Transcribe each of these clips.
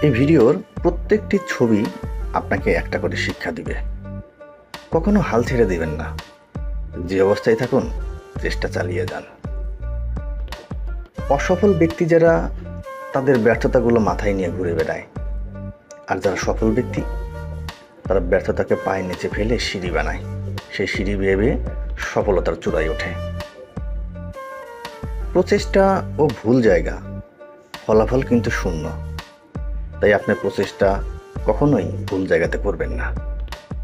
এই ভিডিওর প্রত্যেকটি ছবি আপনাকে একটা করে শিক্ষা দিবে। কখনো হাল ছেড়ে দিবেন না। যে অবস্থায় থাকুন, চেষ্টা চালিয়ে যান। অসফল ব্যক্তি যারা, তাদের ব্যর্থতাগুলো মাথায় নিয়ে ঘুরে বেড়ায়। আর যারা সফল ব্যক্তি, তারা ব্যর্থতাকে পায়ের নিচে ফেলে সিঁড়ি বানায়। সেই সিঁড়ি বেয়ে বেয়ে সফলতার চূড়ায় ওঠে। প্রচেষ্টা ও ভুল জায়গা, ফলাফল কিন্তু শূন্য। তাই আপনার প্রচেষ্টা কখনোই ভুল জায়গাতে করবেন না,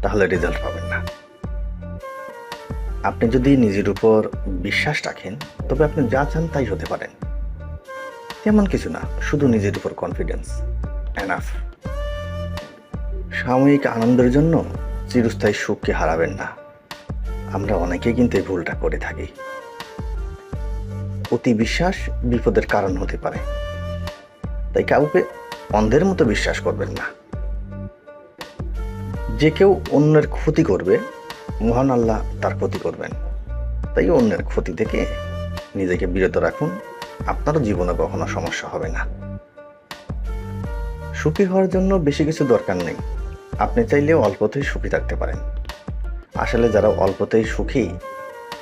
তাহলে রেজাল্ট পাবেন না। আপনি যদি নিজের উপর বিশ্বাস রাখেন, তবে আপনি যা চান তাই হতে পারেন। তেমন কিছু না, শুধু নিজের উপর কনফিডেন্স এনাফ। সাময়িক আনন্দের জন্য চিরস্থায়ী সুখকে হারাবেন না। আমরা অনেকেই কিন্তু এই ভুলটা করে থাকি। অতি বিশ্বাস বিপদের কারণ হতে পারে, তাই কাউকে অন্ধের মতো বিশ্বাস করবেন না। যে কেউ অন্যের ক্ষতি করবে, মহান আল্লাহ তার ক্ষতি করবেন। তাই অন্যের ক্ষতি থেকে নিজেকে বিরত রাখুন, আপনারও জীবনে কখনো সমস্যা হবে না। সুখী হওয়ার জন্য বেশি কিছু দরকার নেই। আপনি চাইলেও অল্পতেই সুখী থাকতে পারেন। আসলে যারা অল্পতেই সুখী,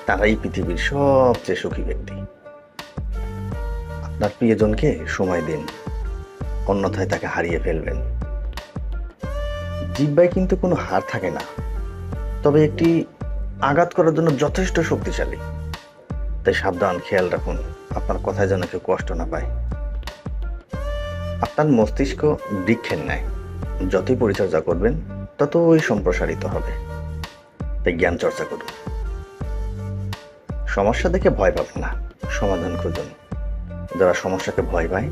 তারাই পৃথিবীর সবচেয়ে সুখী ব্যক্তি। আপনার প্রিয়জনকে সময় দিন, অন্যথায় তাকে হারিয়ে ফেলবেন। জিহ্বায় কিন্তু কোনো হার থাকে না, তবে একটি আঘাত করার জন্য যথেষ্ট শক্তিশালী। তাই সাবধান, খেয়াল রাখুন আপনার কথায় যেন কেউ কষ্ট না পায়। আপনার মস্তিষ্ক বৃক্ষের ন্যায়, যতই পরিচর্যা করবেন ততই সম্প্রসারিত হবে। তাই জ্ঞান চর্চা করুন। সমস্যা দেখে ভয় পাবেন না, সমাধান খুঁজুন। যারা সমস্যাকে ভয় পায়,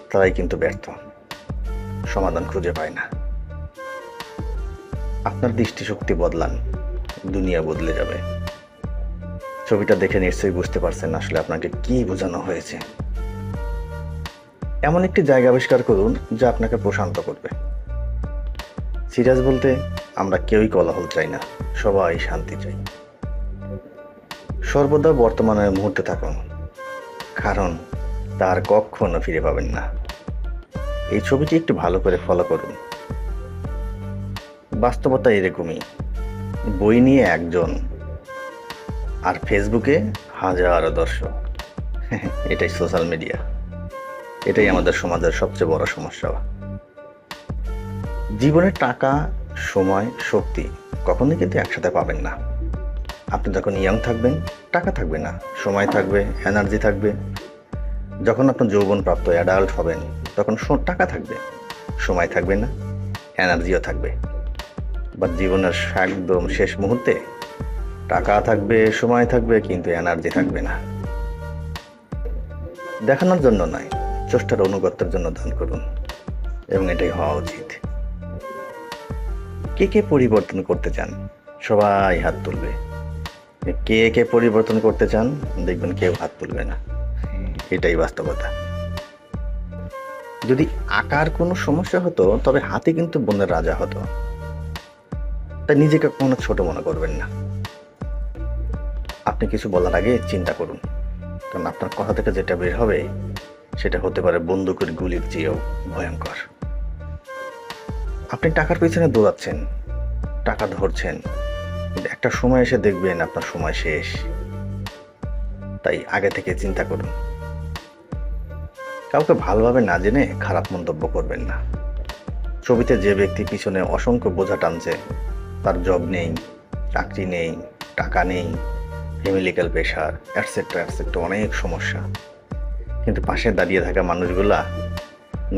তারাই কিন্তু ব্যর্থ, সমাধান খুঁজে পায় না। আপনার দৃষ্টিশক্তি বদলান, দুনিয়া বদলে যাবে। ছবিটা দেখে নিশ্চয়ই বুঝতে পারছেন আসলে আপনাকে কি বোঝানো হয়েছে। এমন একটি জায়গা আবিষ্কার করুন যা আপনাকে প্রশান্ত করবে। সিরিয়াস বলতে, আমরা কেউই কোলাহল চাই না, সবাই শান্তি চাই। সর্বদা বর্তমানের মুহূর্তে থাকুন, কারণ তার কখনো ফিরে পাবেন না। এই ছবিটি একটু ভালো করে ফলো করুন। বাস্তবতা এরকমই, বই নিয়ে একজন আর ফেসবুকে হাজারো দর্শক। এটাই সোশ্যাল মিডিয়া, এটাই আমাদের সমাজের সবচেয়ে বড় সমস্যা। জীবনে টাকা, সময়, শক্তি কখনোই কিন্তু একসাথে পাবেন না। আপনি যখন ইয়াং থাকবেন, টাকা থাকবে না, সময় থাকবে, এনার্জি থাকবে। যখন আপনি যৌবনপ্রাপ্ত অ্যাডাল্ট হবেন, তখন টাকা থাকবে, সময় থাকবে না, এনার্জিও থাকবে। বা জীবনের একদম শেষ মুহূর্তে টাকা থাকবে, সময় থাকবে, কিন্তু এনার্জি থাকবে না। দেখানোর জন্য নয়, চেষ্টার অনুগত্যের জন্য দান করুন, এবং এটাই হওয়া উচিত। কে কে পরিবর্তন করতে চান? সবাই হাত তুলবে। কে কে পরিবর্তন করতে চান? দেখবেন কেউ হাত তুলবে না। এটাই বাস্তবতা। যদি আকার কোনো সমস্যা হতো, তবে হাতি কিন্তু বনের রাজা হতো। তাই নিজেকে কোনো ছোট মনে করবেন না। আপনি কিছু বলার আগে চিন্তা করুন, কারণ আপনার কথা থেকে যেটা বের হবে সেটা হতে পারে বন্দুকের গুলির চেয়েও ভয়ঙ্কর। আপনি টাকার পিছনে দৌড়াচ্ছেন, টাকা ধরছেন, কিন্তু একটা সময় এসে দেখবেন আপনার সময় শেষ। তাই আগে থেকে চিন্তা করুন। কাউকে ভালোভাবে না জেনে খারাপ মন্তব্য করবেন না। ছবিতে যে ব্যক্তি পিছনে অসংখ্য বোঝা টানছে, তার জব নেই, চাকরি নেই, টাকা নেই, ফ্যামিলিক্যাল প্রেশার, অ্যাটসেট্রা অ্যাটসেট্রা, অনেক সমস্যা। কিন্তু পাশে দাঁড়িয়ে থাকা মানুষগুলা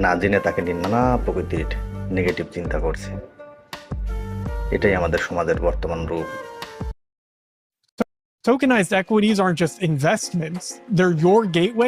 না জেনে তাকে নিয়ে নানা প্রকৃতির নেগেটিভ চিন্তা করছে। এটাই আমাদের সমাজের বর্তমান রূপ। Tokenized equities aren't just investments, they're your gateway